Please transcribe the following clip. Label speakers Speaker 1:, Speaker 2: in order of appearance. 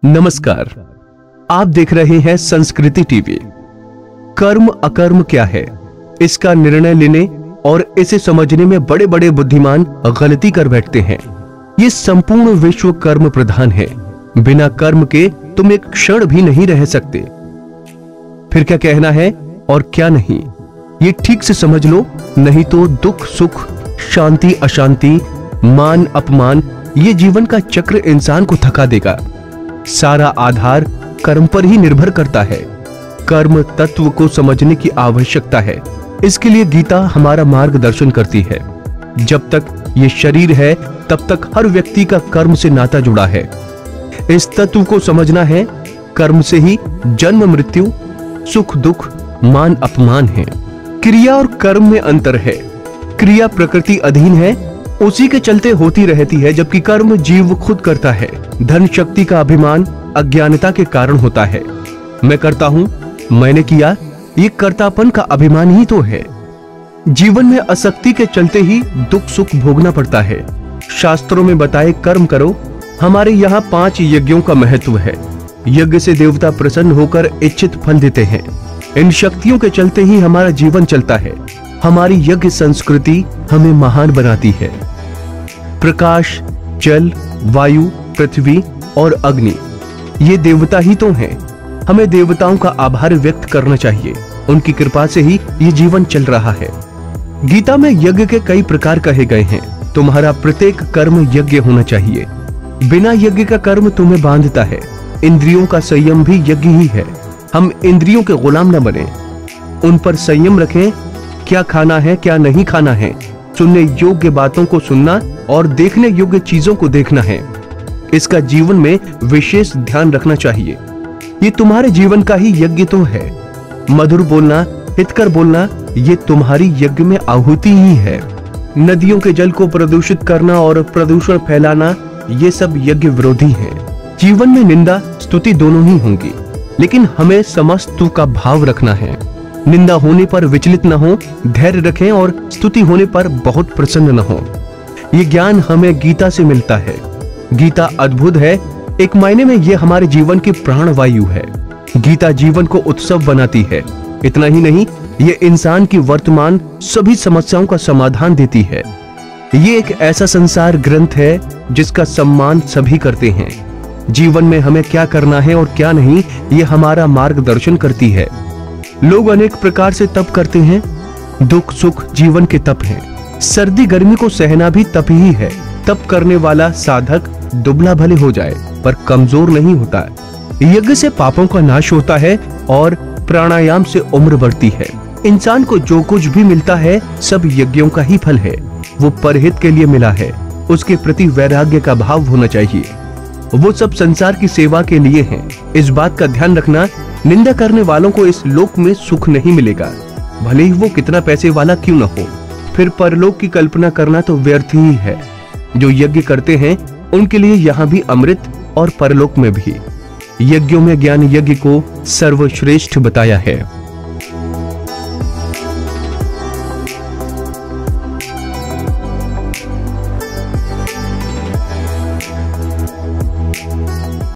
Speaker 1: नमस्कार, आप देख रहे हैं संस्कृति टीवी। कर्म अकर्म क्या है, इसका निर्णय लेने और इसे समझने में बड़े बड़े बुद्धिमान गलती कर बैठते हैं। ये संपूर्ण विश्व कर्म प्रधान है। बिना कर्म के तुम एक क्षण भी नहीं रह सकते। फिर क्या कहना है और क्या नहीं, ये ठीक से समझ लो, नहीं तो दुख सुख, शांति अशांति, मान अपमान, ये जीवन का चक्र इंसान को थका देगा। सारा आधार कर्म पर ही निर्भर करता है। कर्म तत्व को समझने की आवश्यकता है। इसके लिए गीता हमारा मार्गदर्शन करती है। जब तक ये शरीर है तब तक हर व्यक्ति का कर्म से नाता जुड़ा है। इस तत्व को समझना है। कर्म से ही जन्म मृत्यु, सुख दुख, मान अपमान है। क्रिया और कर्म में अंतर है। क्रिया प्रकृति अधीन है, उसी के चलते होती रहती है, जबकि कर्म जीव खुद करता है। धन शक्ति का अभिमान अज्ञानता के कारण होता है। मैं करता हूं, मैंने किया, ये कर्तापन का अभिमान ही तो है। जीवन में आसक्ति के चलते ही दुख सुख भोगना पड़ता है। शास्त्रों में बताए कर्म करो। हमारे यहाँ 5 यज्ञों का महत्व है। यज्ञ से देवता प्रसन्न होकर इच्छित फल देते हैं। इन शक्तियों के चलते ही हमारा जीवन चलता है। हमारी यज्ञ संस्कृति हमें महान बनाती है। प्रकाश, जल, वायु, पृथ्वी और अग्नि, ये देवता ही तो हैं। हमें देवताओं का आभार व्यक्त करना चाहिए। उनकी कृपा से ही ये जीवन चल रहा है। गीता में यज्ञ के कई प्रकार कहे गए हैं। तुम्हारा प्रत्येक कर्म यज्ञ होना चाहिए। बिना यज्ञ का कर्म तुम्हें बांधता है। इंद्रियों का संयम भी यज्ञ ही है। हम इंद्रियों के गुलाम न बने, उन पर संयम रखें। क्या खाना है, क्या नहीं खाना है, सुनने योग्य बातों को सुनना और देखने योग्य चीजों को देखना है। इसका जीवन में विशेष ध्यान रखना चाहिए। ये तुम्हारे जीवन का ही यज्ञ तो है। मधुर बोलना, हितकर बोलना, ये तुम्हारी यज्ञ में आहुति ही है। नदियों के जल को प्रदूषित करना और प्रदूषण फैलाना, ये सब यज्ञ विरोधी है। जीवन में निंदा स्तुति दोनों ही होंगी, लेकिन हमें समस्तु का भाव रखना है। निंदा होने पर विचलित न हो, धैर्य रखें, और स्तुति होने पर बहुत प्रसन्न न हो। ये ज्ञान हमें गीता से मिलता है। गीता अद्भुत है। एक मायने में ये हमारे जीवन की प्राणवायु है। गीता जीवन को उत्सव बनाती है। इतना ही नहीं, ये इंसान की वर्तमान सभी समस्याओं का समाधान देती है। ये एक ऐसा संसार ग्रंथ है जिसका सम्मान सभी करते हैं। जीवन में हमें क्या करना है और क्या नहीं, ये हमारा मार्गदर्शन करती है। लोग अनेक प्रकार से तप करते हैं। दुख सुख जीवन के तप हैं। सर्दी गर्मी को सहना भी तप ही है। तप करने वाला साधक दुबला भले हो जाए पर कमजोर नहीं होता। यज्ञ से पापों का नाश होता है और प्राणायाम से उम्र बढ़ती है। इंसान को जो कुछ भी मिलता है सब यज्ञों का ही फल है। वो परहित के लिए मिला है। उसके प्रति वैराग्य का भाव होना चाहिए। वो सब संसार की सेवा के लिए हैं। इस बात का ध्यान रखना, निंदा करने वालों को इस लोक में सुख नहीं मिलेगा, भले ही वो कितना पैसे वाला क्यों न हो। फिर परलोक की कल्पना करना तो व्यर्थ ही है। जो यज्ञ करते हैं उनके लिए यहाँ भी अमृत और परलोक में भी। यज्ञों में ज्ञान यज्ञ को सर्वश्रेष्ठ बताया है।